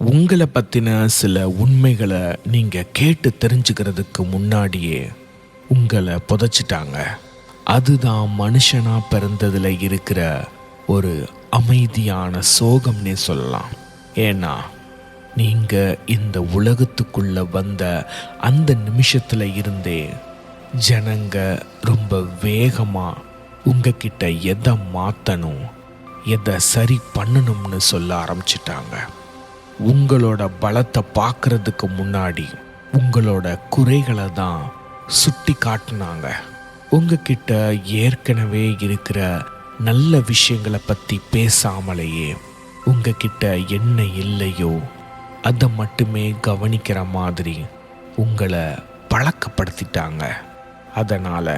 உங்களை பற்றின சில உண்மைகளை நீங்கள் கேட்டு தெரிஞ்சுக்கிறதுக்கு முன்னாடியே உங்களை புதைச்சிட்டாங்க. அதுதான் மனுஷனாக பிறந்ததில் இருக்கிற ஒரு அமைதியான சோகம்னே சொல்லலாம். ஏன்னா நீங்கள் இந்த உலகத்துக்குள்ளே வந்த அந்த நிமிஷத்தில் இருந்தே ஜனங்க ரொம்ப வேகமாக உங்ககிட்ட எதை மாற்றணும், எதை சரி பண்ணணும்னு சொல்ல ஆரம்பிச்சிட்டாங்க. உங்களோட பலத்தை பார்க்கறதுக்கு முன்னாடி உங்களோட குறைகளை தான் சுட்டி காட்டினாங்க. உங்ககிட்ட ஏற்கனவே இருக்கிற நல்ல விஷயங்களை பற்றி பேசாமலேயே உங்ககிட்ட என்ன இல்லையோ அதை மட்டுமே கவனிக்கிற மாதிரி உங்களை பழக்கப்படுத்திட்டாங்க. அதனால்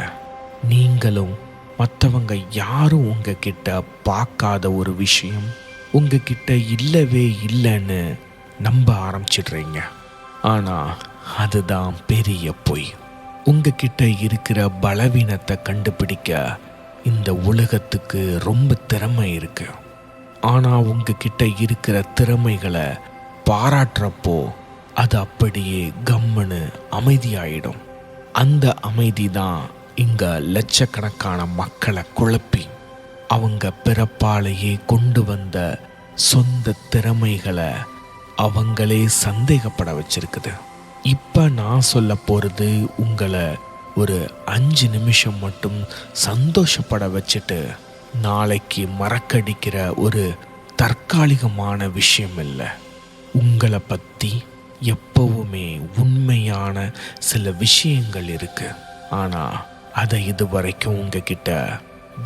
நீங்களும் மற்றவங்க யாரும் உங்ககிட்ட பார்க்காத ஒரு விஷயம் உங்ககிட்ட இல்லவே இல்லைன்னு நம்ப ஆரம்பிச்சிடுறீங்க. ஆனால் அதுதான் பெரிய பொய். உங்ககிட்ட இருக்கிற பலவீனத்தை கண்டுபிடிக்க இந்த உலகத்துக்கு ரொம்ப திறமை இருக்கு. ஆனால் உங்ககிட்ட இருக்கிற திறமைகளை பாராட்டுறப்போ அது அப்படியே கம்முன்னு அமைதியாயிடும். அந்த அமைதி தான் இங்கே லட்சக்கணக்கான மக்களை குழப்பி அவங்க பிறப்பாலேயே கொண்டு வந்த சொந்த திறமைகளை அவங்களே சந்தேகப்பட வச்சிருக்குது. இப்போ நான் சொல்ல போகிறது உங்களை ஒரு 5 நிமிஷம் மட்டும் சந்தோஷப்பட வச்சுட்டு நாளைக்கு மறக்கடிக்கிற ஒரு தற்காலிகமான விஷயம் இல்லை. உங்களை பற்றி எப்பவுமே உண்மையான சில விஷயங்கள் இருக்கு. ஆனால் அதை இதுவரைக்கும் உங்ககிட்ட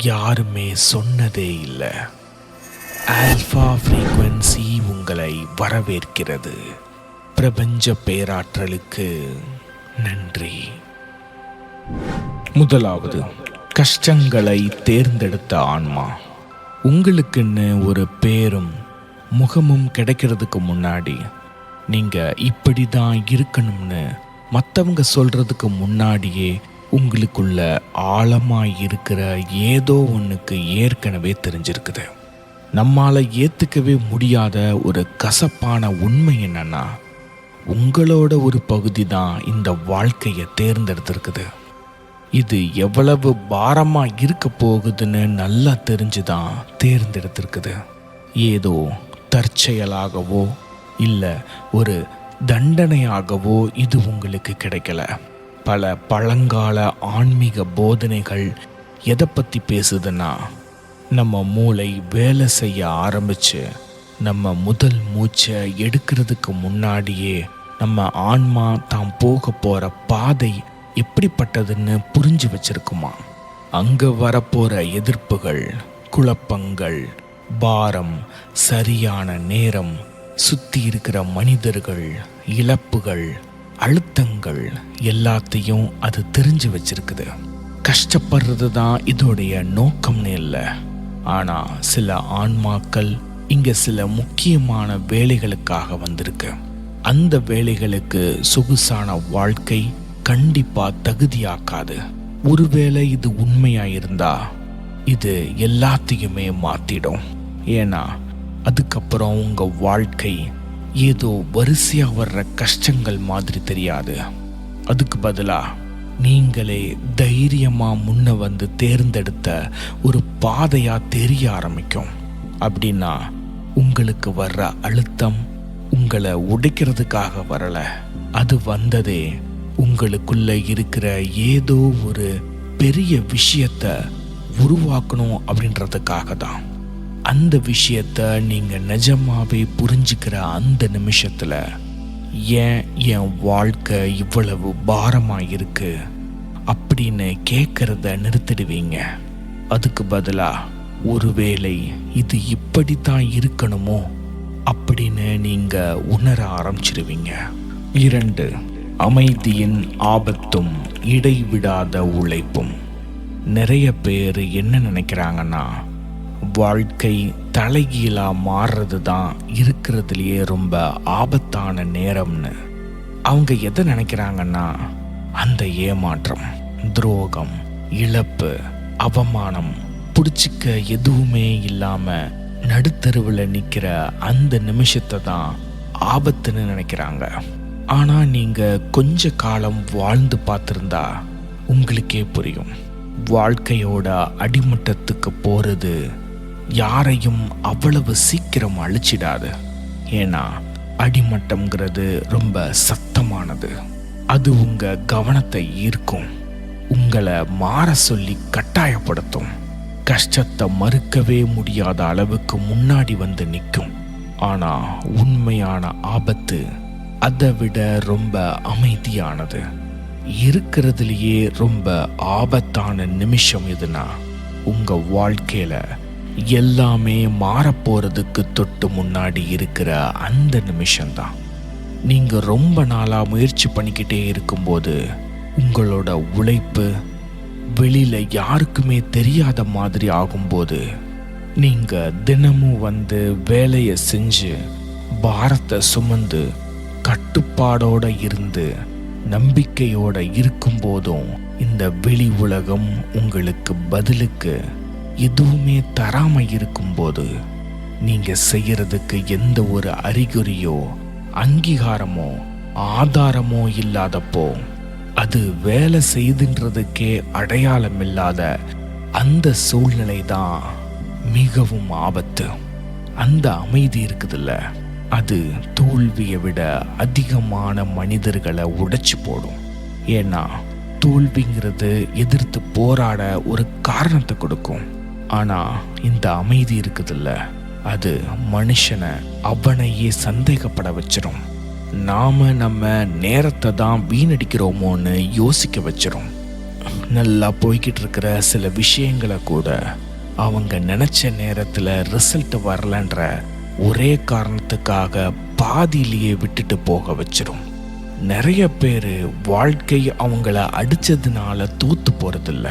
யாருமே சொன்னதே இல்லை. ஆல்ஃபா ஃப்ரீக்வன்சி உங்களை வரவேற்கிறது. பிரபஞ்ச பேராற்றலுக்கு நன்றி. முதலாவது, கஷ்டங்களை தேர்ந்தெடுத்த ஆன்மா. உங்களுக்குன்னு ஒரு பேரும் முகமும் கிடைக்கிறதுக்கு முன்னாடி நீங்கள் இப்படி தான் இருக்கணும்னு மற்றவங்க சொல்கிறதுக்கு முன்னாடியே உங்களுக்குள்ள ஆழமாக இருக்கிற ஏதோ ஒன்றுக்கு ஏற்கனவே தெரிஞ்சிருக்குது. நம்மால் ஏற்றுக்கவே முடியாத ஒரு கசப்பான உண்மை என்னன்னா, உங்களோட ஒரு பகுதி தான் இந்த வாழ்க்கையை தேர்ந்தெடுத்திருக்குது. இது எவ்வளவு பாரமாக இருக்க போகுதுன்னு நல்லா தெரிஞ்சுதான் தேர்ந்தெடுத்திருக்குது. ஏதோ தற்செயலாகவோ இல்லை ஒரு தண்டனையாகவோ இது உங்களுக்கு கிடைக்கல. பல பழங்கால ஆன்மீக போதனைகள் எதை பற்றி பேசுதுன்னா, நம்ம மூளை வேலை செய்ய ஆரம்பித்து நம்ம முதல் மூச்சை எடுக்கிறதுக்கு முன்னாடியே நம்ம ஆன்மா தாம் போக போகிற பாதை எப்படிப்பட்டதுன்னு புரிஞ்சு வச்சிருக்குமா. அங்கே வரப்போகிற எதிர்ப்புகள், குழப்பங்கள், பாரம், சரியான நேரம், சுற்றி இருக்கிற மனிதர்கள், இழப்புகள், அழுத்தங்கள் எல்லாத்தையும் அது தெரிஞ்சு வச்சிருக்குது. கஷ்டப்படுறது தான் இதோடைய நோக்கம்னு இல்லை. ஆனால் சில ஆன்மாக்கள் இங்கே சில முக்கியமான வேலைகளுக்காக வந்திருக்கு. அந்த வேலைகளுக்கு சொகுசான வாழ்க்கை கண்டிப்பாக தகுதியாக்காது. ஒருவேளை இது உண்மையாக இருந்தா இது எல்லாத்தையுமே மாற்றிடும். ஏன்னா அதுக்கப்புறம் உங்கள் வாழ்க்கை ஏதோ வரிசையாக வர்ற கஷ்டங்கள் மாதிரி தெரியாது. அதுக்கு பதிலாக நீங்களே தைரியமாக முன்ன வந்து தேர்ந்தெடுத்த ஒரு பாதையாக தெரிய ஆரம்பிக்கும். அப்படின்னா உங்களுக்கு வர்ற அழுத்தம் உங்களை உடைக்கிறதுக்காக வரல. அது வந்ததே உங்களுக்குள்ள இருக்கிற ஏதோ ஒரு பெரிய விஷயத்த உருவாக்கணும் அப்படின்றதுக்காக தான். அந்த விஷயத்த நீங்க நிஜமாவே புரிஞ்சுக்கிற அந்த நிமிஷத்துல ஏன் என் வாழ்க்கை இவ்வளவு பாரமா இருக்கு அப்படின்னு கேட்கறத நிறுத்திடுவீங்க. அதுக்கு பதிலா ஒருவேளை இது இப்படித்தான் இருக்கணுமோ அப்படின்னு நீங்க உணர ஆரம்பிச்சிடுவீங்க. 2, அமைதியின் ஆபத்தும் இடைவிடாத உழைப்பும். நிறைய பேர் என்ன நினைக்கிறாங்கன்னா, வாழ்க்கை தலைகீழா மாறுறது தான் இருக்கிறதுலையே ரொம்ப ஆபத்தான நேரம்னு. அவங்க எதை நினைக்கிறாங்கன்னா, அந்த ஏமாற்றம், துரோகம், இழப்பு, அவமானம், பிடிச்சிக்க எதுவுமே இல்லாம நடுத்தருவில் நிற்கிற அந்த நிமிஷத்தை தான் ஆபத்துன்னு நினைக்கிறாங்க. ஆனா நீங்க கொஞ்ச காலம் வாழ்ந்து பார்த்திருந்தா உங்களுக்கே புரியும், வாழ்க்கையோட அடிமட்டத்துக்கு போறது யாரையும் அவ்வளவு சீக்கிரம் அழிச்சிடாது. ஏன்னா அடிமட்டம்ங்கிறது ரொம்ப சத்தமானது. அது உங்க கவனத்தை ஈர்க்கும், உங்களை மாற சொல்லி கட்டாயப்படுத்தும், கஷ்டத்தை மறுக்கவே முடியாத அளவுக்கு முன்னாடி வந்து நிற்கும். ஆனா உண்மையான ஆபத்து அதை விட ரொம்ப அமைதியானது. இருக்கிறதுலையே ரொம்ப ஆபத்தான நிமிஷம் எதுனா, உங்க வாழ்க்கையில எல்லாமே மாறப்போறதுக்கு தொட்டு முன்னாடி இருக்கிற அந்த நிமிஷம்தான். நீங்க ரொம்ப நாளா முயற்சி பண்ணிக்கிட்டே இருக்கும்போது உங்களோட உழைப்பு வெளியில யாருக்குமே தெரியாத மாதிரி ஆகும்போது, நீங்க தினமும் வந்து வேலையை செஞ்சு பாரத்தை சுமந்து கட்டுப்பாடோட இருந்து நம்பிக்கையோட இருக்கும்போதும் இந்த வெளி உலகம் உங்களுக்கு பதிலுக்கு எதுவுமே தராம இருக்கும்போது, நீங்க செய்யறதுக்கு எந்த ஒரு அறிகுறியோ அங்கீகாரமோ ஆதாரமோ இல்லாதப்போ, அது வேலை செய்துன்றதுக்கே அடையாளம் இல்லாத அந்த சூழ்நிலை தான் மிகவும் ஆபத்து. அந்த அமைதி இருக்குதுல்ல, அது தோல்வியை விட அதிகமான மனிதர்களை உடைச்சு போடும். ஏன்னா தோல்விங்கிறது எதிர்த்து போராட ஒரு காரணத்தை கொடுக்கும். ஆனா இந்த அமைதி இருக்குதுல்ல, அது மனுஷனை அவனையே சந்தேகப்பட வச்சிரும். நாம நம்ம நேரத்தை தான் வீணடிக்கிறோமோன்னு யோசிக்க வச்சிரும். நல்லா போய்கிட்டு இருக்கிற சில விஷயங்களை கூட அவங்க நினைச்ச நேரத்துல ரிசல்ட் வரலன்ற ஒரே காரணத்துக்காக பாதியிலேயே விட்டுட்டு போக வச்சிரும். நிறைய பேர் வாழ்க்கை அவங்கள அடிச்சதுனால தூத்து போறதில்ல,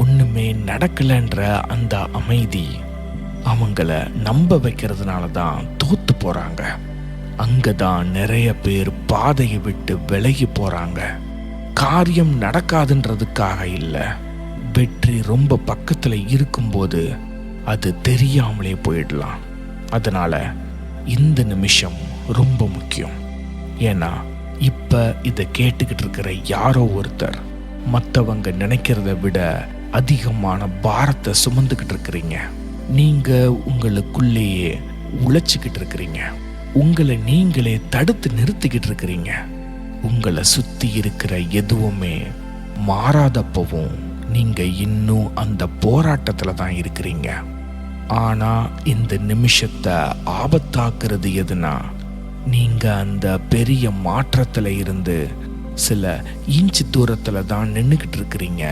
ஒண்ணுமே நடக்கலன்ற அந்த அமைதி அவங்கள நம்ப வைக்கிறதுனால தான் தோத்து போறாங்க. அங்கதான் நிறைய பேர் பாதையை விட்டு விலகி போறாங்க. காரியம் நடக்காதுன்றதுக்காக இல்ல, வெற்றி ரொம்ப பக்கத்துல இருக்கும்போது அது தெரியாமலே போயிடலாம். அதனால இந்த நிமிஷம் ரொம்ப முக்கியம். ஏன்னா இப்ப இதை கேட்டுக்கிட்டு இருக்கிற யாரோ ஒருத்தர் மற்றவங்க நினைக்கிறத விட அதிகமான பாரத்தை சுமந்துக்கிட்டு இருக்கிறீங்க. நீங்க உங்களுக்குள்ளேயே உழைச்சிக்கிட்டு இருக்கிறீங்க, உங்களை நீங்களே தடுத்து நிறுத்திக்கிட்டு இருக்கிறீங்க. உங்களை சுத்தி இருக்கிற எதுவுமே மாறாதப்பவும் நீங்க இன்னும் அந்த போராட்டத்துல தான் இருக்கிறீங்க. ஆனா இந்த நிமிஷத்தை ஆபத்தாக்குறது எதுனா, நீங்க அந்த பெரிய மாற்றத்துல இருந்து சில இன்ச்சு தூரத்துல தான் நின்னுக்கிட்டு இருக்கிறீங்க.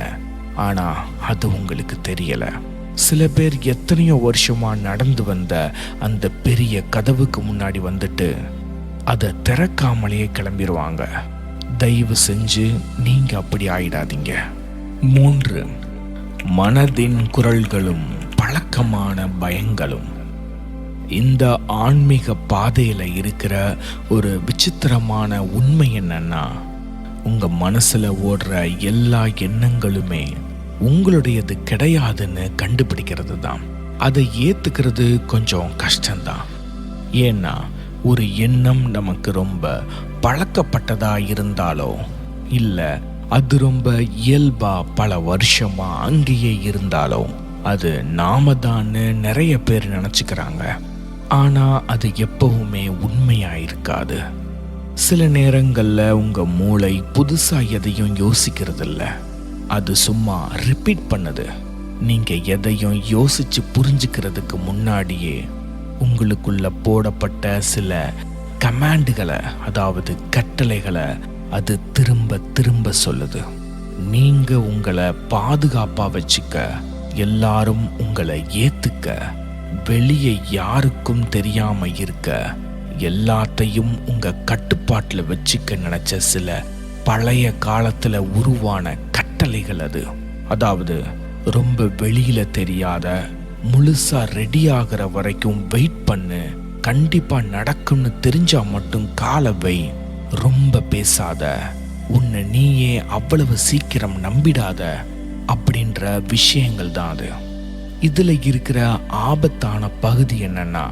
ஆனா அது உங்களுக்கு தெரியல. சில பேர் எத்தனையோ வருஷமா நடந்து வந்த அந்த பெரிய கதவுக்கு முன்னாடி வந்துட்டு அதை திறக்காமலேயே கிளம்பிடுவாங்க. தயவு செஞ்சு நீங்க அப்படி ஆயிடாதீங்க. 3, மனதின் குரல்களும் பழக்கமான பயங்களும். இந்த ஆன்மீக பாதையில இருக்கிற ஒரு விசித்திரமான உண்மை என்னன்னா, உங்க மனசுல ஓடுற எல்லா எண்ணங்களுமே உங்களுடையது கிடையாதுன்னு கண்டுபிடிக்கிறது தான். அதை ஏத்துக்கிறது கொஞ்சம் கஷ்டம்தான். ஏன்னா ஒரு எண்ணம் நமக்கு ரொம்ப பழக்கப்பட்டதா இருந்தாலோ இல்ல அது ரொம்ப இயல்பா பல வருஷமா அங்கேயே இருந்தாலோ அது நாம தான்னு நிறைய பேர் நினைச்சுக்கிறாங்க. ஆனா அது எப்பவுமே உண்மையா இருக்காது. சில நேரங்கள்ல உங்க மூளை புதுசா எதையும் யோசிக்கிறது இல்ல, அது சும்மா ரிப்பீட் பண்ணுது. நீங்க எதையும் யோசிச்சு புரிஞ்சுக்கிறதுக்கு முன்னாடியே உங்களுக்குள்ள போடப்பட்ட சில கமாண்டுகளை, அதாவது கட்டளைகளை அது திரும்ப திரும்ப சொல்லுது. நீங்க உங்களை பாதுகாப்பா வச்சுக்க, எல்லாரும் உங்களை ஏத்துக்க, வெளியே யாருக்கும் தெரியாம இருக்க, எல்லாத்தையும் உங்க கட்டுப்பாட்டுல வச்சுக்க நினைச்ச சில பழைய காலத்துல உருவான கட்டளைகள் அது. அதாவது ரொம்ப வெளியில தெரியாத, முழுசா ரெடி ஆகிற வரைக்கும் வெயிட் பண்ணு, கண்டிப்பா நடக்கும்னு தெரிஞ்சா மட்டும் காலை வை, ரொம்ப பேசாத, உன்னை நீயே அவ்வளவு சீக்கிரம் நம்பிடாத அப்படின்ற விஷயங்கள் தான் அது. இதுல இருக்கிற ஆபத்தான பகுதி என்னன்னா,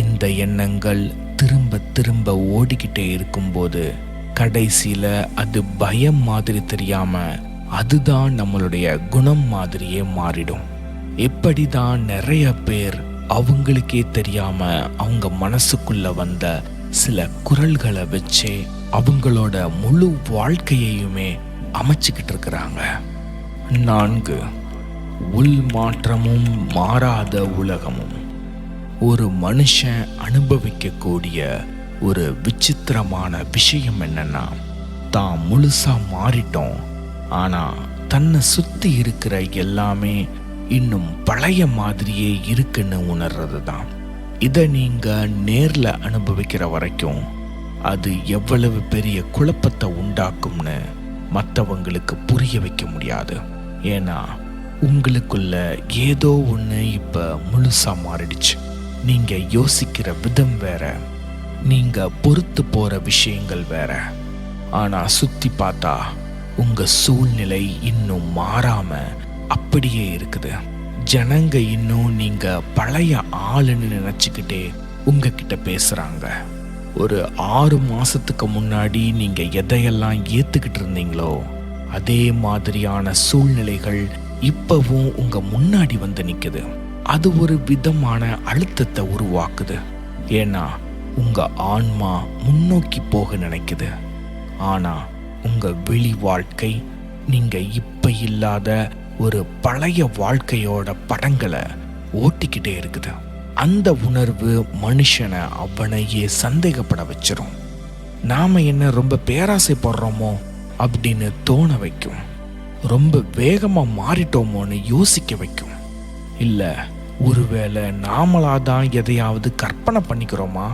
இந்த எண்ணங்கள் திரும்ப திரும்ப ஓடிக்கிட்டே இருக்கும்போது கடைசியில அது பயம் மாதிரி தெரியாம அதுதான் நம்மளுடைய குணம் மாதிரியே மாறிடும். இப்படிதான் நிறைய பேர் அவங்களுக்கே தெரியாம அவங்க மனசுக்குள்ள வந்த சில குரல்களை வச்சு அவங்களோட முழு வாழ்க்கையையுமே அமைச்சுக்கிட்டு இருக்கிறாங்க. 4. உள் மாற்றமும் மாறாத உலகமும். ஒரு மனுஷன் அனுபவிக்கக்கூடிய ஒரு விசித்திரமான விஷயம் என்னன்னா, தான் முழுசா மாறிட்டோம், ஆனா தன்னை சுத்தி இருக்கிற எல்லாமே இன்னும் பழைய மாதிரியே இருக்குன்னு உணர்றது தான். இதை நீங்க நேர்ல அனுபவிக்கிற வரைக்கும் அது எவ்வளவு பெரிய குழப்பத்தை உண்டாக்கும்னு மற்றவங்களுக்கு புரிய வைக்க முடியாது. ஏன்னா உங்களுக்குள்ள ஏதோ ஒன்று இப்ப முழுசா மாறிடுச்சு. நீங்க யோசிக்கிற விதம் வேற, நீங்க பொறுத்து போற விஷயங்கள் வேற. ஆனா சுத்தி பார்த்தா உங்க சூழ்நிலை இன்னும் மாறாம அப்படியே இருக்குது. ஜனங்க இன்னும் நீங்க பழைய ஆளுன்னு நினைச்சுக்கிட்டே உங்ககிட்ட பேசுறாங்க. ஒரு 6 மாசத்துக்கு முன்னாடி நீங்க எதையெல்லாம் ஏத்துக்கிட்டு இருந்தீங்களோ அதே மாதிரியான சூழ்நிலைகள் இப்பவும் உங்க முன்னாடி வந்து நிக்குது. அது ஒரு விதமான அழுத்தத்தை உருவாக்குது. ஏன்னா உங்க ஆன்மா முன்னோக்கி போக நினைக்குது. ஆனா உங்க வெளி வாழ்க்கை நீங்க இப்ப இல்லாத ஒரு பழைய வாழ்க்கையோட படங்களை ஓட்டிக்கிட்டே இருக்குது. அந்த உணர்வு மனுஷனை அவனையே சந்தேகப்பட வச்சிரும். நாம என்ன ரொம்ப பேராசைப்படுறோமோ அப்படின்னு தோண வைக்கும். ரொம்ப வேகமா மாறிட்டோமோன்னு யோசிக்க வைக்கும். இல்ல ஒருவேளை நாமளாதான் எதையாவது கற்பனை பண்ணிக்கிறோமா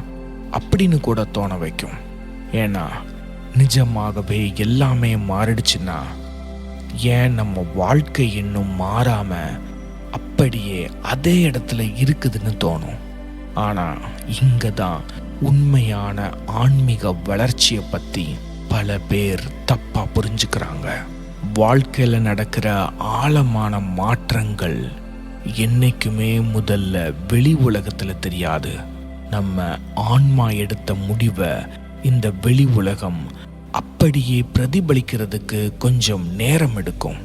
அப்படின்னு கூட தோண வைக்கும். ஏன்னா நிஜமாகவே எல்லாமே மாறிடுச்சுன்னா ஏன் நம்ம வாழ்க்கை இன்னும் மாறாம அப்படியே அதே இடத்துல இருக்குதுன்னு தோணும். ஆனா இங்கதான் உண்மையான ஆன்மீக வளர்ச்சியை பத்தி பல பேர் தப்பா புரிஞ்சுக்கிறாங்க. வாழ்க்கையில நடக்கிற ஆழமான மாற்றங்கள் என்னைக்குமே முதல்ல வெளி உலகத்துல தெரியாது. நம்ம ஆன்மா எடுத்த முடிவை இந்த வெளி உலகம் அப்படியே பிரதிபலிக்கிறதுக்கு கொஞ்சம் நேரம் எடுக்கும்.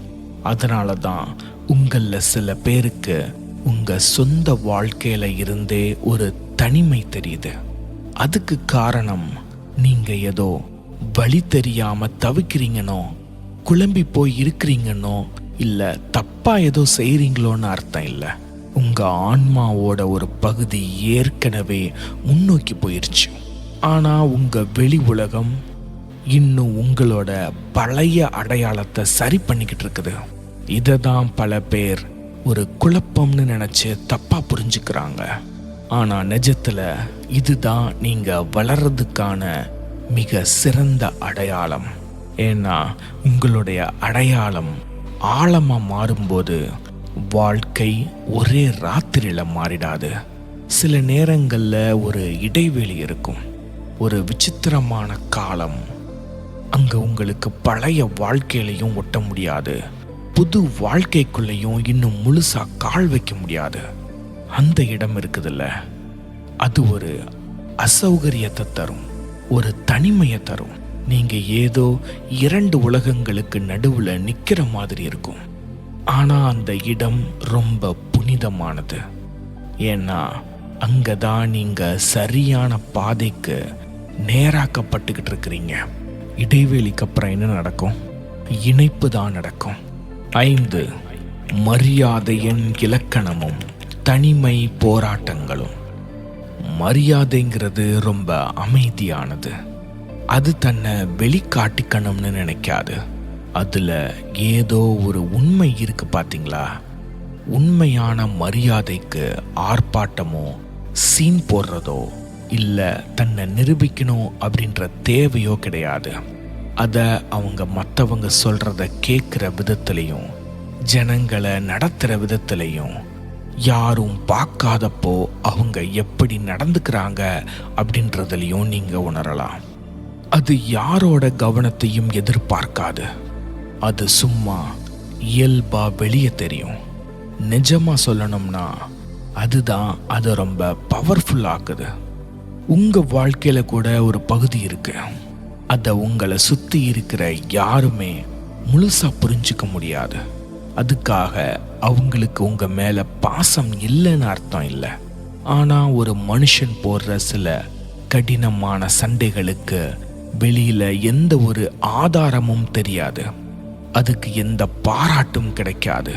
அதனால தான் உங்கள சில பேருக்கு உங்க சொந்த வாழ்க்கையில இருந்தே ஒரு தனிமை தெரியுது. அதுக்கு காரணம் நீங்க ஏதோ வழி தெரியாம தவிக்கிறீங்கனோ, குழம்பி போய் இருக்கிறீங்கன்னோ, இல்ல தப்பா ஏதோ செய்றீங்களோன்னு அர்த்தம் இல்லை. உங்க ஆன்மாவோட ஒரு பகுதி ஏற்கனவே முன்னோக்கி போயிருச்சு. ஆனா உங்க வெளி உலகம் இன்னும் உங்களோட பழைய அடையாளத்தை சரி பண்ணிக்கிட்டு இருக்குது. இதை தான் பல பேர் ஒரு குழப்பம்னு நினைச்சு தப்பா புரிஞ்சுக்கிறாங்க. ஆனா நிஜத்துல இதுதான் நீங்க வளர்றதுக்கான மிக சிறந்த அடையாளம். ஏன்னா உங்களுடைய அடையாளம் ஆழமா மாறும்போது வாழ்க்கை ஒரே ராத்திரியில மாறிடாது. சில நேரங்கள்ல ஒரு இடைவெளி இருக்கும், ஒரு விசித்திரமான காலம். அங்க உங்களுக்கு பழைய வாழ்க்கையிலையும் ஒட்ட முடியாது, புது வாழ்க்கைக்குள்ளேயும் இன்னும் முழுசா கால் வைக்க முடியாது. அந்த இடம் இருக்குதுல்ல, அது ஒரு அசௌகரியத்தை தரும், ஒரு தனிமையை தரும். நீங்க ஏதோ 2 உலகங்களுக்கு நடுவுல நிக்கிற மாதிரி இருக்கும். ஆனா அந்த இடம் ரொம்ப புனிதமானது. ஏன்னா அங்கதான் நீங்க சரியான பாதைக்கு நேராக்கப்பட்டுக்கிட்டு இருக்கிறீங்க. இடைவெளிக்கு அப்புறம் என்ன நடக்கும்? இணைப்பு தான் நடக்கும். 5. மரியாதையின் இலக்கணமும் தனிமை போராட்டங்களும். மரியாதைங்கிறது ரொம்ப அமைதியானது. அது தன்னை வெளிக்காட்டிக்கணும்னு நினைக்காது. அதுல ஏதோ ஒரு உண்மை இருக்கு பாத்தீங்களா? உண்மையான மரியாதைக்கு ஆர்ப்பாட்டமோ சீன் போடுறதோ இல்ல தன்னை நிரூபிக்கணும் அப்படின்ற தேவையோ கிடையாது. அத அவங்க மற்றவங்க சொல்றத கேட்கிற விதத்திலையும் ஜனங்களை நடத்துற விதத்திலையும் யாரும் பார்க்காதப்போ அவங்க எப்படி நடந்துக்கிறாங்க அப்படின்றதுலையும் நீங்க உணரலாம். அது யாரோட கவனத்தையும் எதிர்பார்க்காது. அது சும்மா இயல்பா வெளியே தெரியும். நிஜமா சொல்லணும்னா அதுதான் அது ரொம்ப பவர்ஃபுல் ஆக்குது. உங்க வாழ்க்கையில கூட ஒரு பகுதி இருக்கு. அதை உங்களை சுத்தி இருக்கிற யாருமே முழுசா புரிஞ்சுக்க முடியாது. அதுக்காக அவங்களுக்கு உங்க மேல பாசம் இல்லைன்னு அர்த்தம் இல்லை. ஆனா ஒரு மனுஷன் போடுற சில கடினமான சண்டைகளுக்கு வெளியில எந்த ஒரு ஆதாரமும் தெரியாது. அதுக்கு எந்த பாராட்டும் கிடைக்காது,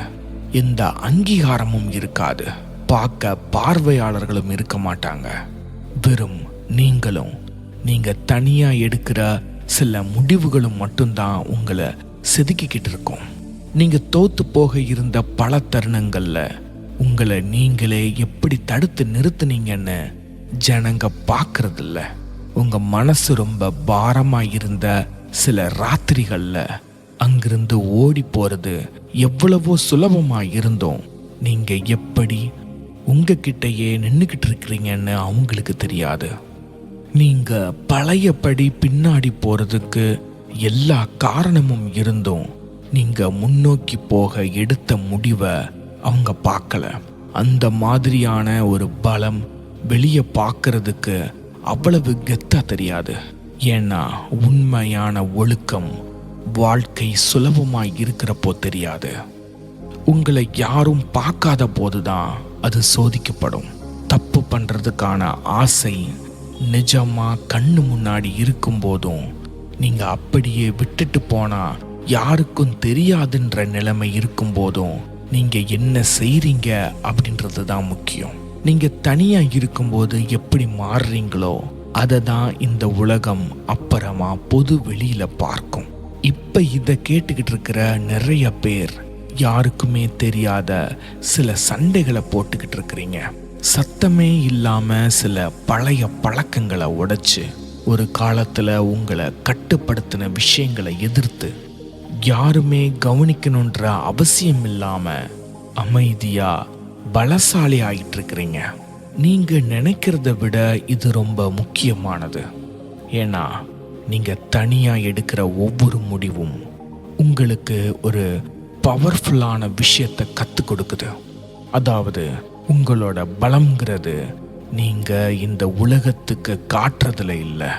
எந்த அங்கீகாரமும் இருக்காது. பார்க்க பார்வையாளர்களும் இருக்க மாட்டாங்க. வெறும் நீங்க தனியா எடுக்கிற சில முடிவுகளும் மட்டும்தான் உங்களை செதுக்கிக்கிட்டு இருக்கும். நீங்க தோத்து போக இருந்த பல தருணங்கள்ல உங்களை நீங்களே எப்படி தடுத்து நிறுத்துனீங்கன்னு ஜனங்க பார்க்கறதில்ல. உங்க மனசு ரொம்ப பாரமா இருந்த சில ராத்திரிகள்ல அங்கிருந்து ஓடி போறது எவ்வளவோ சுலபமா இருந்தோம். நீங்க எப்படி உங்ககிட்டயே நின்னுக்கிட்டு இருக்கிறீங்கன்னு அவங்களுக்கு தெரியாது. நீங்க பழையபடி பின்னாடி போறதுக்கு எல்லா காரணமும் இருந்தும் நீங்க முன்னோக்கி போக எடுத்த முடிவை அவங்க பார்க்கல. அந்த மாதிரியான ஒரு பலம் வெளியே பார்க்கறதுக்கு அவ்வளவு கெத்தா தெரியாது. ஏன்னா உண்மையான ஒழுக்கம் வாழ்க்கை சுலபமாய் இருக்கிறப்போ தெரியாது. உங்களை யாரும் பார்க்காத போதுதான் அது சோதிக்கப்படும். தப்பு பண்றதுக்கான ஆசை நிஜமா கண்ணு முன்னாடி இருக்கும் போதும் நீங்க அப்படியே விட்டுட்டு போனா யாருக்கும் தெரியாதுன்ற நிலைமை இருக்கும் போதும் நீங்க என்ன செய்றீங்க அப்படின்றது தான் முக்கியம். நீங்க தனியா இருக்கும்போது எப்படி மாறுறீங்களோ அதை தான் இந்த உலகம் அப்புறமா பொது வெளியில பார்க்கும். இப்ப இதை கேட்டுக்கிட்டு இருக்கிற நிறைய பேர் யாருக்குமே தெரியாத சில சண்டைகளை போட்டுக்கிட்டு இருக்கிறீங்க. சத்தமே இல்லாம சில பழைய பழக்கங்களை உடைச்சு ஒரு காலத்துல உங்களை கட்டுப்படுத்தின விஷயங்களை எதிர்த்து யாருமே கவனிக்கணுன்ற அவசியம் இல்லாம அமைதியா பலசாலி ஆகிட்டு இருக்கிறீங்க. நீங்க நினைக்கிறத விட இது ரொம்ப முக்கியமானது. ஏன்னா நீங்க தனியா எடுக்கிற ஒவ்வொரு முடிவும் உங்களுக்கு ஒரு பவர்ஃபுல்லான விஷயத்தை கற்றுக் கொடுக்குது. அதாவது உங்களோட பலம்ங்கிறது நீங்க இந்த உலகத்துக்கு காட்டுறதுல இல்லை,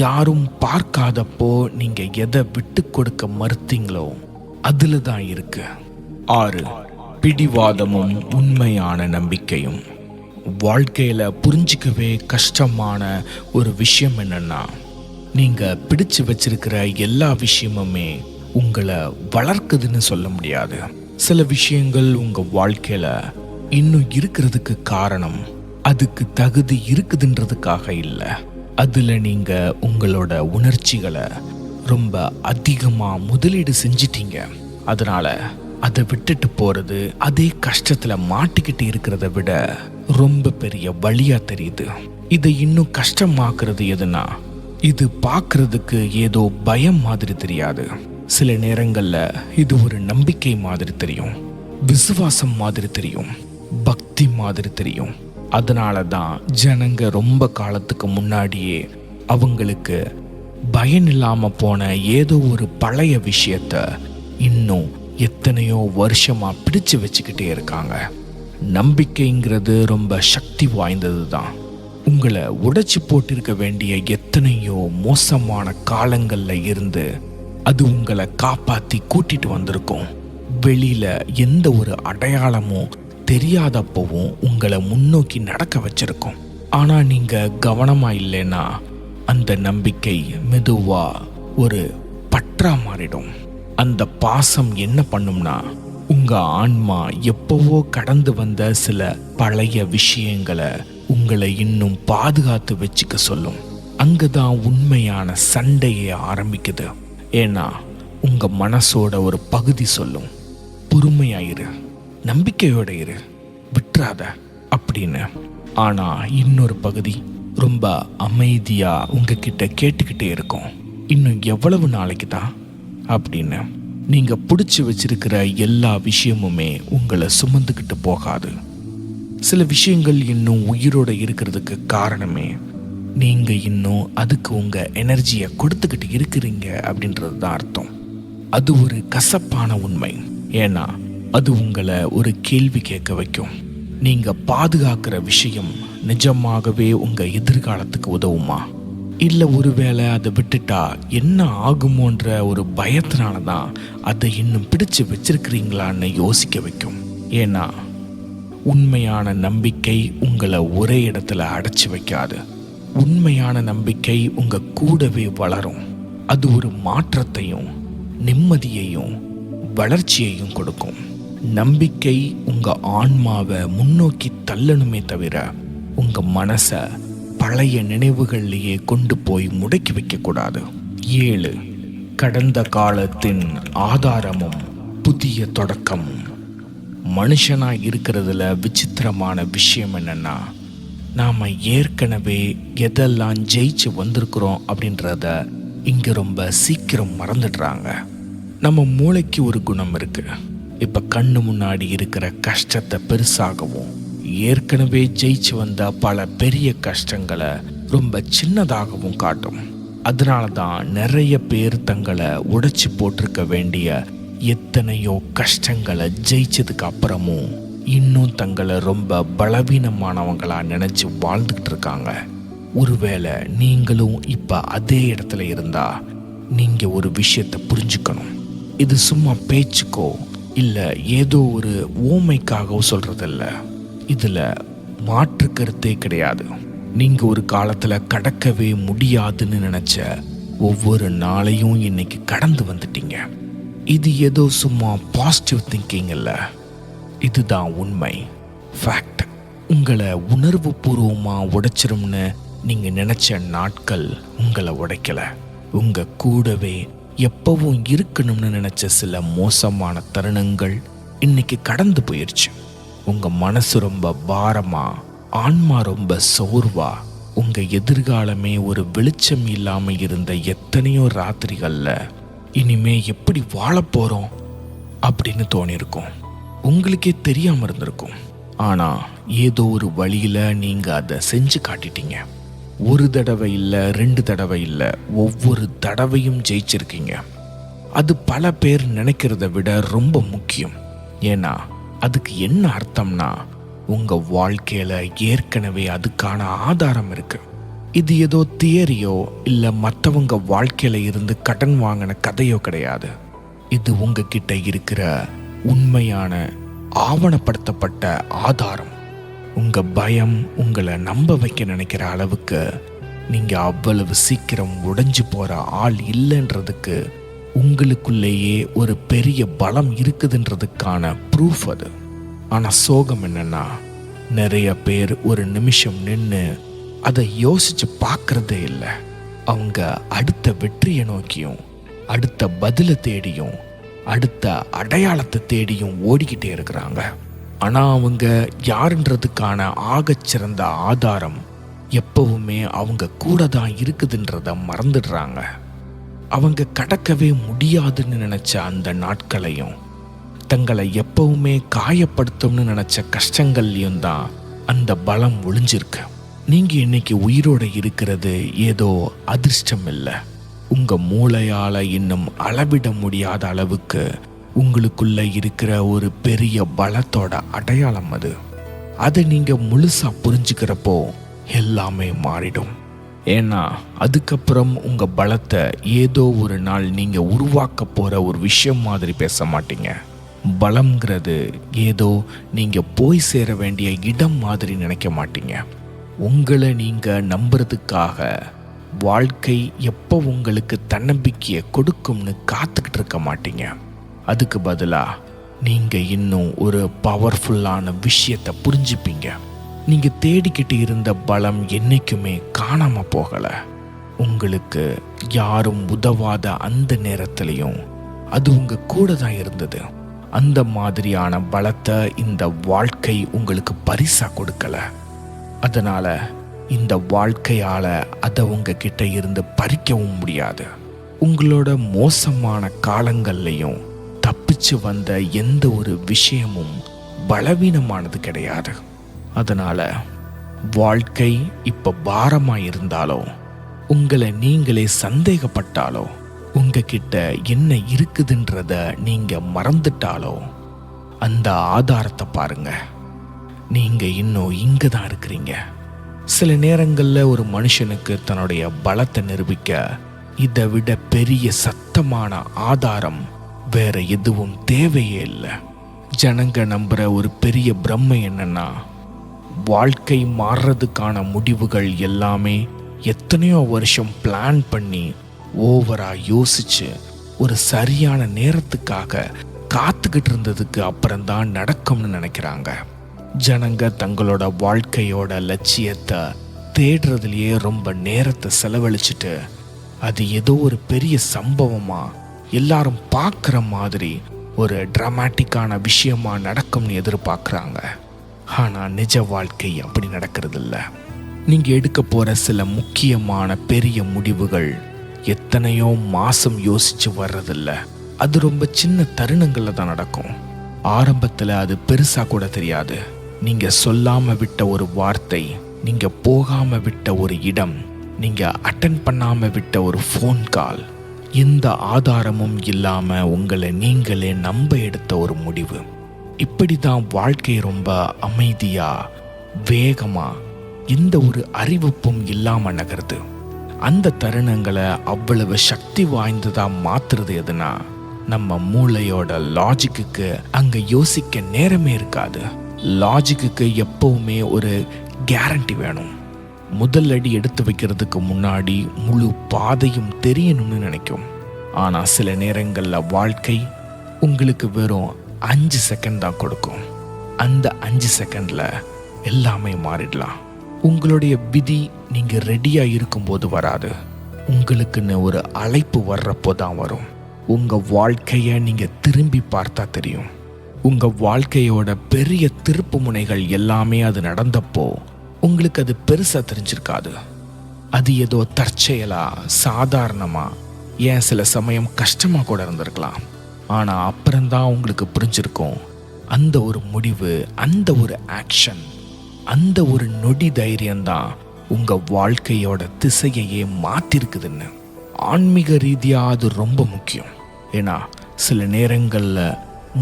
யாரும் பார்க்காதப்போ நீங்க எதை விட்டு கொடுக்க மறுத்தீங்களோ அதுல தான் இருக்கு. 6. பிடிவாதமும் உண்மையான நம்பிக்கையும். வாழ்க்கையில புரிஞ்சிக்கவே கஷ்டமான ஒரு விஷயம் என்னன்னா, நீங்க பிடிச்சு வச்சிருக்கிற எல்லா விஷயமுமே உங்களை வளர்க்குதுன்னு சொல்ல முடியாது. சில விஷயங்கள் உங்க வாழ்க்கையில இன்னும் இருக்கிறதுக்கு காரணம் அதுக்கு தகுதி இருக்குதுன்றதுக்காக இல்லை. அதுல நீங்க உங்களோட உணர்ச்சிகளை ரொம்ப அதிகமா முதலீடு செஞ்சிட்டீங்க. அதனால அதை விட்டுட்டு போறது அதே கஷ்டத்துல மாட்டிக்கிட்டு இருக்கிறத விட ரொம்ப பெரிய வழியா தெரியுது. இதை இன்னும் கஷ்டமாக்குறது எதுனா, இது பார்க்கறதுக்கு ஏதோ பயம் மாதிரி தெரியாது. சில நேரங்கள்ல இது ஒரு நம்பிக்கை மாதிரி தெரியும், விசுவாசம் மாதிரி தெரியும், பக்தி மாதிரி தெரியும். அதனால தான் ஜனங்க ரொம்ப காலத்துக்கு முன்னாடியே அவங்களுக்கு பயம் இல்லாம போன ஏதோ ஒரு பழைய விஷயத்த இன்னும் எத்தனையோ வருஷமா பிடிச்சு வச்சுக்கிட்டே இருக்காங்க. நம்பிக்கைங்கிறது ரொம்ப சக்தி வாய்ந்தது தான். உங்களை உடைச்சு போட்டிருக்க வேண்டிய எத்தனையோ மோசமான காலங்கள்ல இருந்து அது உங்களை காப்பாத்தி கூட்டிட்டு வந்திருக்கும். வெளியில எந்த ஒரு அடையாளமும் தெரியாதப்பவும் உங்களை முன்னோக்கி நடக்க வச்சிருக்கும். ஆனா நீங்க கவனமா இல்லைன்னா அந்த நம்பிக்கை மெதுவா ஒரு பற்றா மாறிடும். அந்த பாசம் என்ன பண்ணும்னா, உங்க ஆன்மா எப்பவோ கடந்து வந்த சில பழைய விஷயங்களை உங்களை இன்னும் பாதுகாத்து வச்சுக்க சொல்லும். அங்கதான் உண்மையான சண்டையே ஆரம்பிக்குது. ஏன்னா உங்க மனசோட ஒரு பகுதி சொல்லும், பொறுமையாயிரு, நம்பிக்கையோட இரு, விட்டுறாத அப்படின்னு. ஆனா இன்னொரு பகுதி ரொம்ப அமைதியா உங்ககிட்ட கேட்டுக்கிட்டே இருக்கும், இன்னும் எவ்வளவு நாளைக்கு தான் அப்படின்னு. நீங்க பிடிச்சி வச்சிருக்கிற எல்லா விஷயமுமே உங்களை சுமந்துக்கிட்டு போகாது. சில விஷயங்கள் இன்னும் உயிரோட இருக்கிறதுக்கு காரணமே நீங்க இன்னும் அதுக்கு உங்க எனர்ஜியை கொடுத்துக்கிட்டு இருக்கிறீங்க அப்படின்றது தான் அர்த்தம். அது ஒரு கசப்பான உண்மை. ஏன்னா அது உங்களை ஒரு கேள்வி கேட்க வைக்கும். நீங்க பாதுகாக்கிற விஷயம் நிஜமாகவே உங்க எதிர்காலத்துக்கு உதவுமா? இல்லை ஒருவேளை அதை விட்டுட்டா என்ன ஆகுமோன்ற ஒரு பயத்தினால தான் அதை இன்னும் பிடிச்சு வச்சிருக்கிறீங்களான்னு யோசிக்க வைக்கும். ஏன்னா உண்மையான நம்பிக்கை உங்களை ஒரே இடத்துல அடைச்சி வைக்காது. உண்மையான நம்பிக்கை உங்க கூடவே வளரும். அது ஒரு மாற்றத்தையும் நிம்மதியையும் வளர்ச்சியையும் கொடுக்கும். நம்பிக்கை உங்க ஆன்மாவை முன்னோக்கி தள்ளணுமே தவிர உங்க மனசை பழைய நினைவுகள்லேயே கொண்டு போய் முடக்கி வைக்கக்கூடாது. 7. கடந்த காலத்தின் ஆதாரமும் புதிய தொடக்கமும். மனுஷனாக இருக்கிறதுல விசித்திரமான விஷயம் என்னன்னா, நாம் ஏற்கனவே எதெல்லாம் ஜெயிச்சு வந்திருக்கிறோம் அப்படின்றத இங்கே ரொம்ப சீக்கிரம் மறந்துடுறாங்க. நம்ம மூளைக்கு ஒரு குணம் இருக்கு. இப்போ கண்ணு முன்னாடி இருக்கிற கஷ்டத்தை பெருசாகவும் ஏற்கனவே ஜெயிச்சு வந்த பல பெரிய கஷ்டங்களை ரொம்ப சின்னதாகவும் காட்டும். அதனால தான் நிறைய பேர் தங்களை உடைச்சி போட்டிருக்க வேண்டிய எத்தனையோ கஷ்டங்களை ஜெயிச்சதுக்கு அப்புறமும் இன்னும் தங்களை ரொம்ப பலவீனமானவங்களா நினைச்சு வாழ்ந்துகிட்டு இருக்காங்க. ஒருவேளை நீங்களும் இப்ப அதே இடத்துல இருந்தா நீங்க ஒரு விஷயத்தை புரிஞ்சுக்கணும். இது சும்மா பேச்சுக்கோ இல்ல ஏதோ ஒரு ஓமைக்காகவோ சொல்றதில்ல. இதுல மாற்று கருத்தே கிடையாது. நீங்க ஒரு காலத்துல கடக்கவே முடியாதுன்னு நினைச்ச ஒவ்வொரு நாளையும் இன்னைக்கு கடந்து வந்துட்டீங்க. இது ஏதோ சும்மா பாசிட்டிவ் திங்கிங் இல்ல, இதுதான் உண்மை, ஃபேக்ட். உங்களை உணர்வு பூர்வமா உடைச்சிரும்னு நீங்க நினைச்ச நாட்கள் உங்களை உடைக்கல. உங்க கூடவே எப்பவும் இருக்கணும்னு நினைச்ச சில மோசமான தருணங்கள் இன்னைக்கு கடந்து போயிருச்சு. உங்க மனசு ரொம்ப பாரமா, ஆன்மா ரொம்ப சோர்வா, உங்க எதிர்காலமே ஒரு வெளிச்சம் இல்லாம இருந்த எத்தனையோ ராத்திரிகள்ல இனிமே எப்படி வாழ போறோம் அப்படின்னு தோணிருக்கும். உங்களுக்கே தெரியாம இருந்திருக்கும். ஆனா ஏதோ ஒரு வழியில நீங்க அதை செஞ்சு காட்டிட்டீங்க. ஒரு தடவை இல்லை, 2 தடவை இல்லை, ஒவ்வொரு தடவையும் ஜெயிச்சிருக்கீங்க. அது பல பேர் நினைக்கிறத விட ரொம்ப முக்கியம். ஏன்னா அதுக்கு என்ன அர்த்தம்னா உங்க வாழ்க்கையில ஏற்கனவே அதுக்கான ஆதாரம் இருக்கு. இது ஏதோ தியரியோ இல்லை மற்றவங்க வாழ்க்கையில இருந்து கடன் வாங்கின கதையோ கிடையாது. இது உங்ககிட்ட இருக்கிற உண்மையான ஆவணப்படுத்தப்பட்ட ஆதாரம். உங்க பயம் உங்களை நம்ப வைக்க நினைக்கிற அளவுக்கு நீங்க அவ்வளவு சீக்கிரம் உடைஞ்சு போற ஆள் இல்லைன்றதுக்கு உங்களுக்குள்ளேயே ஒரு பெரிய பலம் இருக்குதுன்றதுக்கான ப்ரூஃப் அது. ஆனா சோகம் என்னன்னா, நிறைய பேர் ஒரு நிமிஷம் நின்று அதை யோசிச்சு பார்க்கறதே இல்லை. அவங்க அடுத்த வெற்றியை நோக்கியும் அடுத்த பதிலை தேடியும் அடுத்த அடையாளத்தை தேடியும் ஓடிக்கிட்டே இருக்கிறாங்க. ஆனா அவங்க யாருன்றதுக்கான ஆகச்சிறந்த ஆதாரம் எப்பவுமே அவங்க கூட தான் இருக்குதுன்றத மறந்துடுறாங்க. அவங்க கடக்கவே முடியாதுன்னு நினைச்ச அந்த நாட்களையும் தங்களை எப்பவுமே காயப்படுத்தும்னு நினைச்ச கஷ்டங்கள்லையும் தான் அந்த பலம் ஒளிஞ்சிருக்கு. நீங்க இன்னைக்கு உயிரோட இருக்கிறது ஏதோ அதிர்ஷ்டம் இல்லை, உங்க மூளையால இன்னும் அளவிட முடியாத அளவுக்கு உங்களுக்குள்ள இருக்கிற ஒரு பெரிய பலத்தோட அடையாளம் அது. அதை நீங்க முழுசா புரிஞ்சுக்கிறப்போ எல்லாமே மாறிடும். ஏன்னா அதுக்கப்புறம் உங்க பலத்தை ஏதோ ஒரு நாள் நீங்க உருவாக்க போற ஒரு விஷயம் மாதிரி பேச மாட்டீங்க. பலம்ங்கிறது ஏதோ நீங்க போய் சேர வேண்டிய இடம் மாதிரி நினைக்க மாட்டீங்க. உங்களை நீங்க நம்புறதுக்காக வாழ்க்கை எப்போ உங்களுக்கு தன்னம்பிக்கையை கொடுக்கும்னு காத்துக்கிட்டு இருக்க மாட்டீங்க. அதுக்கு பதிலா நீங்க இன்னும் ஒரு பவர்ஃபுல்லான விஷயத்தை புரிஞ்சுப்பீங்க. நீங்க தேடிக்கிட்டு இருந்த பலம் என்னைக்குமே காணாம போகல. உங்களுக்கு யாரும் உதவாத அந்த நேரத்திலையும் அது உங்க கூட தான் இருந்தது. அந்த மாதிரியான பலத்தை இந்த வாழ்க்கை உங்களுக்கு பரிசா கொடுக்கல. அதனால இந்த வாழ்க்கையால அதை உங்ககிட்ட இருந்து பறிக்கவும் முடியாது. உங்களோட மோசமான காலங்கள்லையும் தப்பிச்சு வந்த எந்த ஒரு விஷயமும் பலவீனமானது கிடையாது. அதனால வாழ்க்கை இப்ப பாரமா இருந்தாலோ, உங்களை நீங்களே சந்தேகப்பட்டாலோ, உங்ககிட்ட என்ன இருக்குதுன்றத நீங்க மறந்துட்டாலோ, அந்த ஆதாரத்தை பாருங்க. நீங்க இன்னும் இங்க தான் இருக்கிறீங்க. சில நேரங்கள்ல ஒரு மனுஷனுக்கு தன்னுடைய பலத்தை நிரூபிக்க இதை விட பெரிய சத்தமான ஆதாரம் வேற எதுவும் தேவையே இல்லை. ஜனங்க நம்புற ஒரு பெரிய பிரம்மை என்னன்னா, வாழ்க்கை மாறுறதுக்கான முடிவுகள் எல்லாமே எத்தனையோ வருஷம் பிளான் பண்ணி ஓவரா யோசிச்சு ஒரு சரியான நேரத்துக்காக காத்துக்கிட்டு இருந்ததுக்கு அப்புறம்தான் நடக்கும்னு நினைக்கிறாங்க. ஜனங்க தங்களோட வாழ்க்கையோட லட்சியத்தை தேடுறதுலயே ரொம்ப நேரத்தை செலவழிச்சிட்டு அது ஏதோ ஒரு பெரிய சம்பவமா எல்லாரும் பார்க்குற மாதிரி ஒரு டிராமாட்டிக்கான விஷயமா நடக்கும்னு எதிர்பார்க்குறாங்க. ஆனால் நிஜ வாழ்க்கை அப்படி நடக்கிறது இல்லை. நீங்கள் எடுக்க போகிற சில முக்கியமான பெரிய முடிவுகள் எத்தனையோ மாதம் யோசிச்சு வர்றதில்ல. அது ரொம்ப சின்ன தருணங்களில் தான் நடக்கும். ஆரம்பத்தில் அது பெருசாக கூட தெரியாது. நீங்கள் சொல்லாமல் விட்ட ஒரு வார்த்தை, நீங்கள் போகாமல் விட்ட ஒரு இடம், நீங்கள் அட்டன் பண்ணாமல் விட்ட ஒரு ஃபோன் கால், எந்த ஆதாரமும் இல்லாமல் உங்களை நீங்களே நம்ப எடுத்த ஒரு முடிவு, இப்படி தான் வாழ்க்கை ரொம்ப அமைதியாக வேகமாக எந்த ஒரு அறிவிப்பும் இல்லாமல் நகருது. அந்த தருணங்களை அவ்வளவு சக்தி வாய்ந்ததாக மாற்றுறது எதுனா, நம்ம மூளையோட லாஜிக்கு அங்கே யோசிக்க நேரமே இருக்காது. லாஜிக்கு எப்பவுமே ஒரு கேரண்டி வேணும். முதல் அடி எடுத்து வைக்கிறதுக்கு முன்னாடி முழு பாதையும் தெரியணும்னு நினைக்கும். ஆனால் சில நேரங்களில் வாழ்க்கை உங்களுக்கு வெறும் 5 செகண்ட் தான் கொடுக்கும். அந்த 5 செகண்டில் எல்லாமே மாறிடலாம். உங்களுடைய விதி நீங்கள் ரெடியாக இருக்கும்போது வராது. உங்களுக்குன்னு ஒரு அழைப்பு வர்றப்போ தான் வரும். உங்கள் வாழ்க்கையை நீங்கள் திரும்பி பார்த்தா தெரியும். உங்கள் வாழ்க்கையோட பெரிய திருப்பு முனைகள் எல்லாமே அது நடந்தப்போ உங்களுக்கு அது பெருசாக தெரிஞ்சிருக்காது. அது ஏதோ தற்செயலா, சாதாரணமாக, ஏன் சில சமயம் கஷ்டமாக கூட இருந்திருக்கலாம். ஆனால் அப்புறம்தான் உங்களுக்கு புரிஞ்சிருக்கும், அந்த ஒரு முடிவு, அந்த ஒரு ஆக்ஷன், அந்த ஒரு நொடி தைரியம்தான் உங்கள் வாழ்க்கையோட திசையையே மாற்றிருக்குதுன்னு. ஆன்மீக ரீதியாக அது ரொம்ப முக்கியம். ஏன்னா சில நேரங்களில்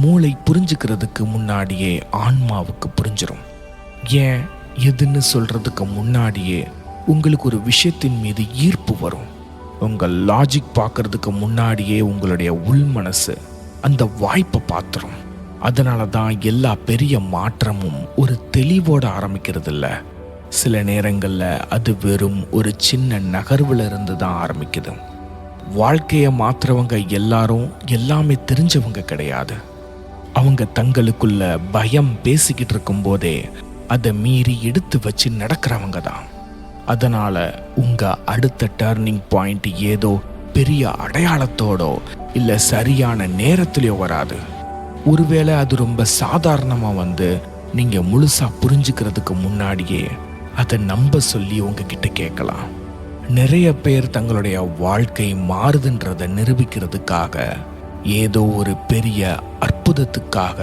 மூளை புரிஞ்சுக்கிறதுக்கு முன்னாடியே ஆன்மாவுக்கு புரிஞ்சிடும். ஏன் எதுன்னு சொல்கிறதுக்கு முன்னாடியே உங்களுக்கு ஒரு விஷயத்தின் மீது ஈர்ப்பு வரும். உங்கள் லாஜிக் பார்க்கறதுக்கு முன்னாடியே உங்களுடைய உள் மனசு அந்த வாய்ப்பை பார்த்துரும். அதனால தான் எல்லா பெரிய மாற்றமும் ஒரு தெளிவோடு ஆரம்பிக்கிறது இல்லை. சில நேரங்களில் அது வெறும் ஒரு சின்ன நகர்வில் இருந்து தான் ஆரம்பிக்குது. வாழ்க்கையை மாற்றுறவங்க எல்லாரும் எல்லாமே தெரிஞ்சவங்க கிடையாது. அவங்க தங்களுக்குள்ள பயம் பேசிக்கிட்டு இருக்கும் போதே அதை மீறி எடுத்து வச்சு நடக்கிறவங்க தான். அதனால உங்க அடுத்த டர்னிங் பாயிண்ட் ஏதோ பெரிய அடையாளத்தோடோ இல்லை சரியான நேரத்திலையோ வராது. ஒருவேளை அது ரொம்ப சாதாரணமாக வந்து நீங்கள் முழுசாக புரிஞ்சுக்கிறதுக்கு முன்னாடியே அதை நம்ப சொல்லி உங்ககிட்ட கேட்கலாம். நிறைய பேர் தங்களுடைய வாழ்க்கை மாறுதுன்றதை நிரூபிக்கிறதுக்காக ஏதோ ஒரு பெரிய அற்புதத்துக்காக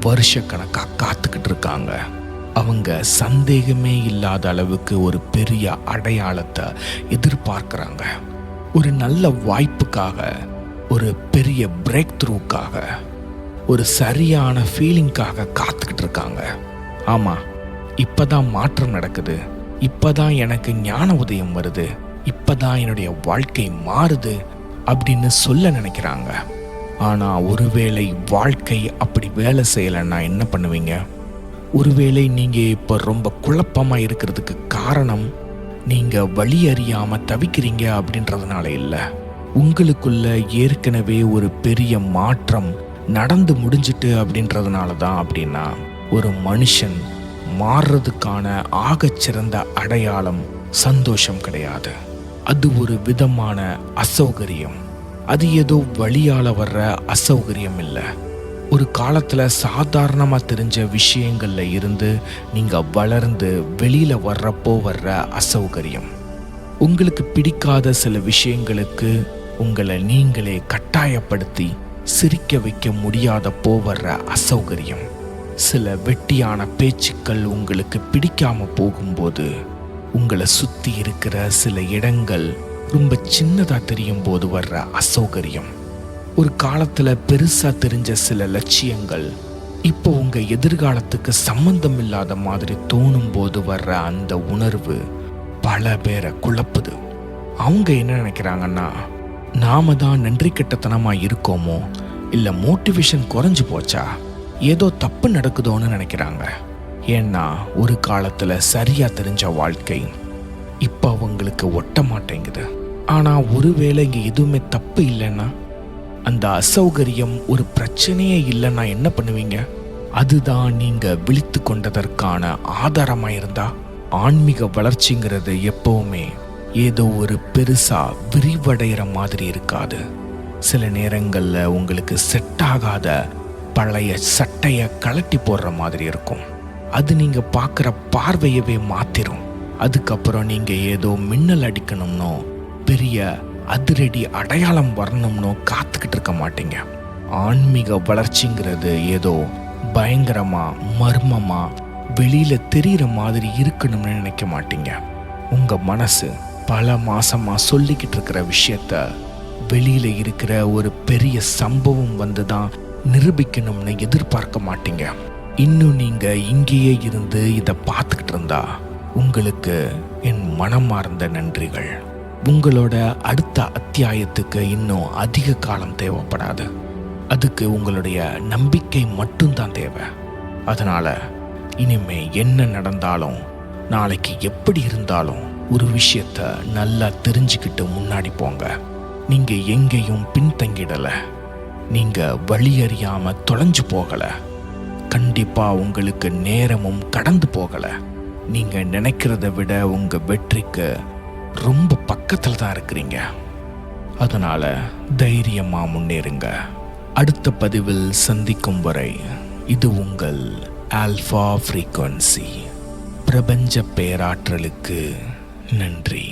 வருஷக்கணக்காக காத்துக்கிட்டு இருக்காங்க. அவங்க சந்தேகமே இல்லாத அளவுக்கு ஒரு பெரிய அடையாளத்தை எதிர்பார்க்குறாங்க. ஒரு நல்ல வாய்ப்புக்காக, ஒரு பெரிய பிரேக் த்ரூக்காக, ஒரு சரியான ஃபீலிங்காக காத்துக்கிட்டு இருக்காங்க. ஆமாம், இப்போதான் மாற்றம் நடக்குது, இப்போதான் எனக்கு ஞான உதயம் வருது, இப்போதான் என்னுடைய வாழ்க்கை மாறுது அப்படின்னு சொல்ல நினைக்கிறாங்க. ஆனால் ஒருவேளை வாழ்க்கை அப்படி வேலை செய்யலைன்னா என்ன பண்ணுவீங்க? ஒருவேளை நீங்கள் இப்போ ரொம்ப குழப்பமாக இருக்கிறதுக்கு காரணம் நீங்கள் வழி அறியாமல் தவிக்கிறீங்க அப்படின்றதுனால இல்லை. உங்களுக்குள்ள ஏற்கனவே ஒரு பெரிய மாற்றம் நடந்து முடிஞ்சிட்டு அப்படின்றதுனால தான். அப்படின்னா ஒரு மனுஷன் மாறுறதுக்கான ஆகச்சிறந்த அடையாளம் சந்தோஷம் கிடையாது. அது ஒரு விதமான அசௌகரியம். அது ஏதோ வழியால வர்ற அசௌகரியம் இல்லை. ஒரு காலத்துல சாதாரணமா தெரிஞ்ச விஷயங்கள்ல இருந்து நீங்க வளர்ந்து வெளியில வர்றப்போ வர்ற அசௌகரியம். உங்களுக்கு பிடிக்காத சில விஷயங்களுக்கு உங்களை நீங்களே கட்டாயப்படுத்தி சிரிக்க வைக்க முடியாதப்போ வர்ற அசௌகரியம். சில வெட்டியான பேச்சுக்கள் உங்களுக்கு பிடிக்காம போகும்போது, உங்களை சுத்தி இருக்கிற சில இடங்கள் ரொம்ப சின்னதா தெரியும் போது வர்ற அசௌகரியம். ஒரு காலத்துல பெருசா தெரிஞ்ச சில லட்சியங்கள் இப்போ உங்க எதிர்காலத்துக்கு சம்பந்தம் இல்லாத மாதிரி தோணும் போது வர்ற அந்த உணர்வு பல பேரை குழப்புது. அவங்க என்ன நினைக்கிறாங்கன்னா, நாம தான் நன்றி கெட்டத்தனமா இருக்கோமோ, இல்ல மோட்டிவேஷன் குறைஞ்சு போச்சா, ஏதோ தப்பு நடக்குதோன்னு நினைக்கிறாங்க. ஏன்னா ஒரு காலத்துல சரியா தெரிஞ்ச வாழ்க்கை இப்ப அவங்களுக்கு ஒட்ட மாட்டேங்குது. ஆனா ஒருவேளை இங்க எதுவுமே தப்பு இல்லைன்னா, அந்த அசௌகரியம் ஒரு பிரச்சனையே இல்லைன்னா என்ன பண்ணுவீங்க? அதுதான் நீங்க விழித்து கொண்டதற்கான ஆதாரமா இருந்தா, ஆன்மீக வளர்ச்சிங்கிறது எப்பவுமே ஏதோ ஒரு பெருசா விரிவடைகிற மாதிரி இருக்காது. சில நேரங்கள்ல உங்களுக்கு செட் ஆகாத பழைய சட்டைய கழட்டி போடுற மாதிரி இருக்கும். அது நீங்க பார்க்குற பார்வையவே மாத்திரும். அதுக்கப்புறம் நீங்க ஏதோ மின்னல் அடிக்கணும்னோ, பெரிய அதிரடி அடையாளம் வரணும்னோ காத்துக்கிட்டு இருக்க மாட்டீங்க. ஆன்மீக வளர்ச்சிங்கிறது ஏதோ பயங்கரமா மர்மமா வெளியில தெரிகிற மாதிரி இருக்கணும்னு நினைக்க மாட்டீங்க. உங்க மனசு பல மாசமா சொல்லிக்கிட்டு இருக்கிற விஷயத்த வெளியில இருக்கிற ஒரு பெரிய சம்பவம் வந்துதான் நிரூபிக்கணும்னு எதிர்பார்க்க மாட்டீங்க. இன்னும் நீங்க இங்கேயே இருந்து இதை பார்த்துக்கிட்டு இருந்தா உங்களுக்கு என் மனமார்ந்த நன்றிகள். உங்களோட அடுத்த அத்தியாயத்துக்கு இன்னும் அதிக காலம் தேவைப்படாது. அதுக்கு உங்களுடைய நம்பிக்கை மட்டும்தான் தேவை. அதனால இனிமே என்ன நடந்தாலும், நாளைக்கு எப்படி இருந்தாலும் ஒரு விஷயத்த நல்லா தெரிஞ்சுக்கிட்டு முன்னாடி போங்க. நீங்க எங்கேயும் பின்தங்கிடல, நீங்க வழி அறியாம தொலைஞ்சு போகல, கண்டிப்பா உங்களுக்கு நேரமும் கடந்து போகல. நீங்க நினைக்கிறத விட உங்க வெற்றிக்கு ரொம்ப பக்கத்துல தான் இருக்கிறீங்க. அதனால தைரியமா முன்னேறுங்க. அடுத்த பதிவில் சந்திக்கும் வரை இது உங்கள் ஆல்பா ஃப்ரீக்வன்சி. பிரபஞ்ச பேராற்றலுக்கு நன்றி.